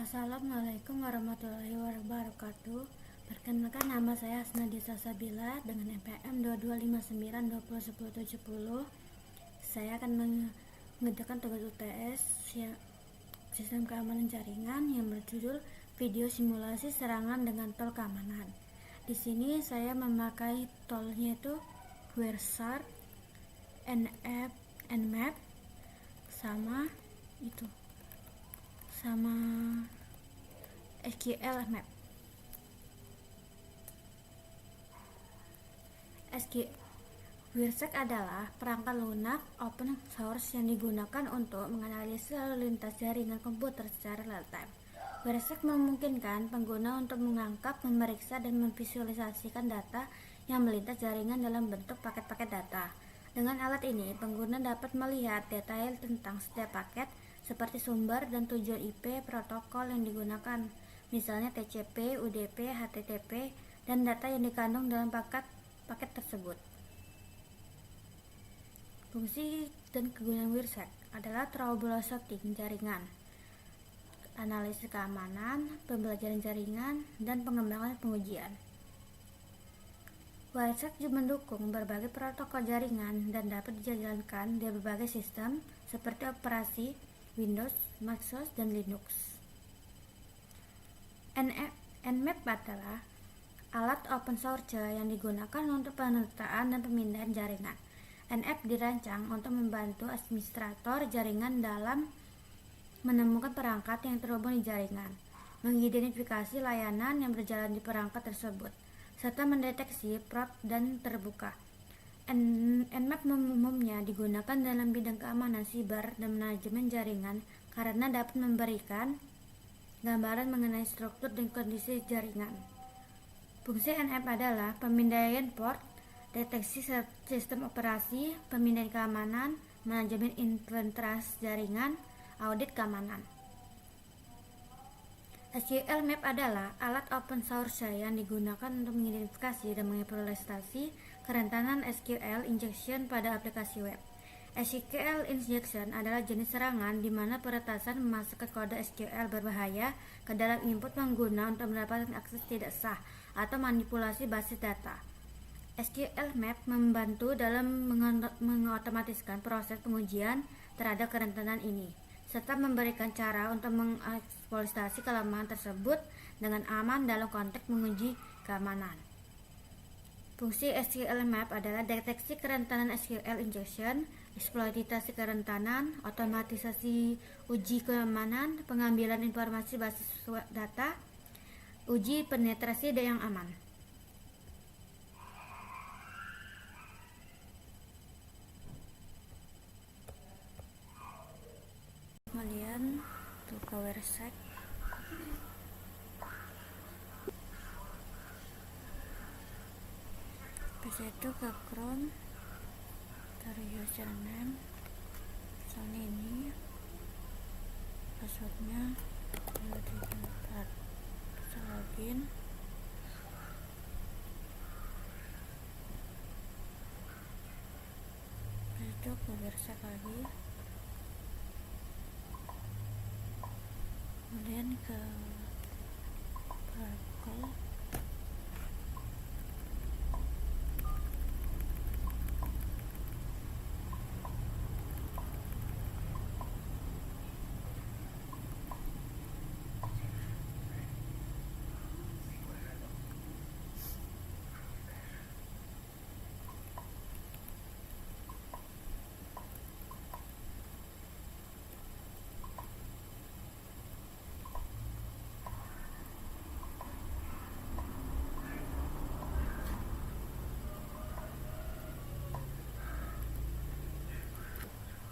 Assalamualaikum warahmatullahi wabarakatuh. Perkenalkan, nama saya Hasnadisa Sabila dengan NPM 22592010. Saya akan mengerjakan tugas UTS Sistem Keamanan Jaringan yang berjudul Video Simulasi Serangan dengan Tol Keamanan. Di sini saya memakai tolnya itu Wireshark, Nmap, sama SQL Map. Wireshark adalah perangkat lunak open source yang digunakan untuk menganalisis lalu lintas jaringan komputer secara real time. Wireshark memungkinkan pengguna untuk menangkap, memeriksa, dan memvisualisasikan data yang melintas jaringan dalam bentuk paket-paket data. Dengan alat ini, pengguna dapat melihat detail tentang setiap paket, seperti sumber dan tujuan IP protokol yang digunakan, misalnya TCP, UDP, HTTP, dan data yang dikandung dalam paket tersebut. Fungsi dan kegunaan Wireshark adalah troubleshooting jaringan, analisis keamanan, pembelajaran jaringan, dan pengembangan pengujian. Wireshark juga mendukung berbagai protokol jaringan dan dapat dijalankan di berbagai sistem seperti operasi Windows, Microsoft, dan Linux. Nmap adalah alat open source yang digunakan untuk penataan dan pemindahan jaringan. Nmap dirancang untuk membantu administrator jaringan dalam menemukan perangkat yang terhubung di jaringan, mengidentifikasi layanan yang berjalan di perangkat tersebut, serta mendeteksi fraud dan terbuka. Nmap umumnya digunakan dalam bidang keamanan siber dan manajemen jaringan karena dapat memberikan gambaran mengenai struktur dan kondisi jaringan. Fungsi Nmap adalah pemindaian port, deteksi sistem operasi, pemindaian keamanan, manajemen infrastruktur jaringan, audit keamanan. SQL Map adalah alat open source yang digunakan untuk mengidentifikasi dan mengevaluasi kerentanan SQL injection pada aplikasi web. SQL injection adalah jenis serangan di mana peretasan memasukkan kode SQL berbahaya ke dalam input pengguna untuk mendapatkan akses tidak sah atau manipulasi basis data. SQL Map membantu dalam mengotomatiskan proses pengujian terhadap kerentanan ini, serta memberikan cara untuk mengeksploitasi kelemahan tersebut dengan aman dalam konteks menguji keamanan. Fungsi SQL Map adalah deteksi kerentanan SQL injection, eksploitasi kerentanan, otomatisasi uji keamanan, pengambilan informasi basis data, uji penetrasi yang aman. Kemudian untuk Wireshark, itu ke Chrome, taruh username, misalnya ini, passwordnya 234, bisa login. Itu ke Wireshark lagi, kemudian ke protokol,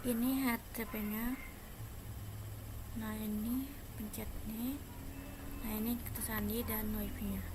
ini HTTP-nya. Nah, ini pencet nih. Nah, ini kita sandi dan wifi-nya.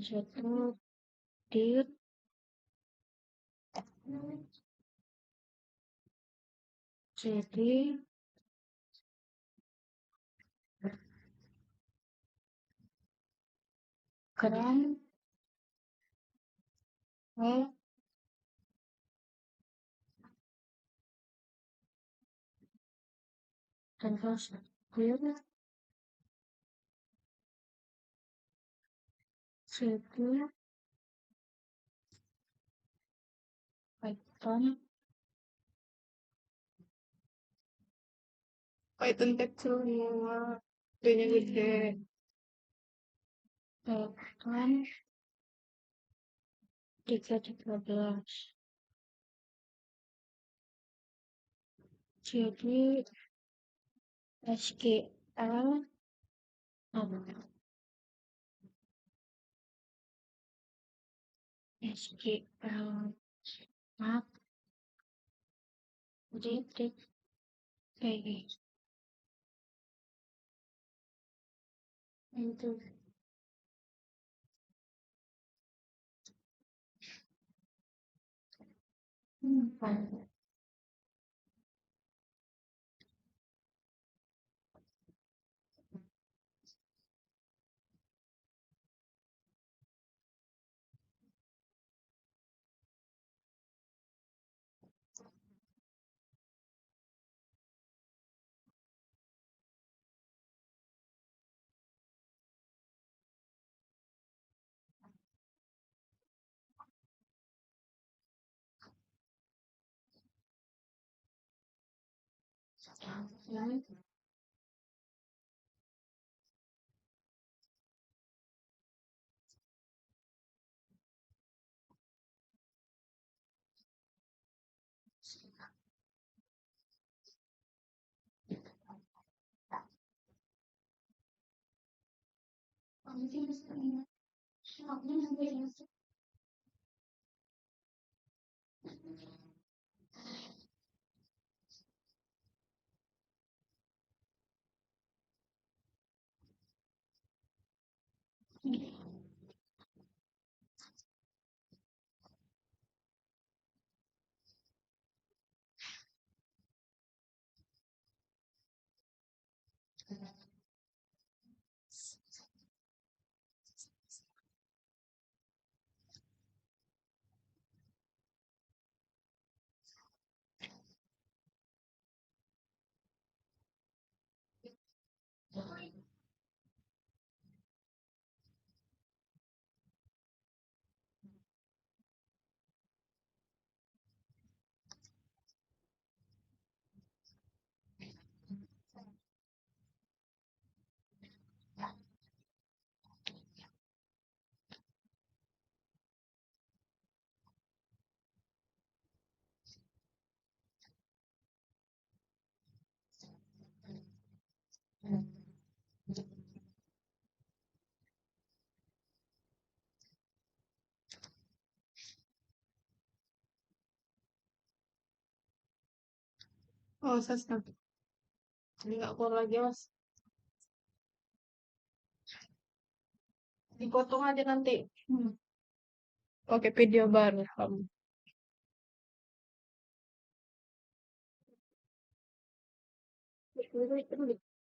satu tiut jadi gram terus tiut satu Python kecil semua D-nya gede Python 313 jadi SQL SQL map titik kayak itu oh saya jadi nggak keluar lagi mas dipotong aja nanti pakai video baru kamu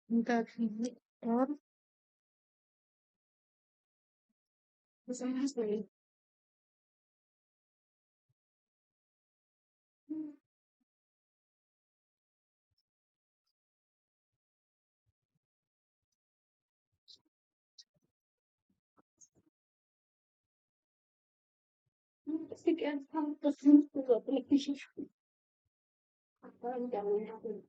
bentar bentar bisa mas nih sekian kampus juga televisi apa yang kamu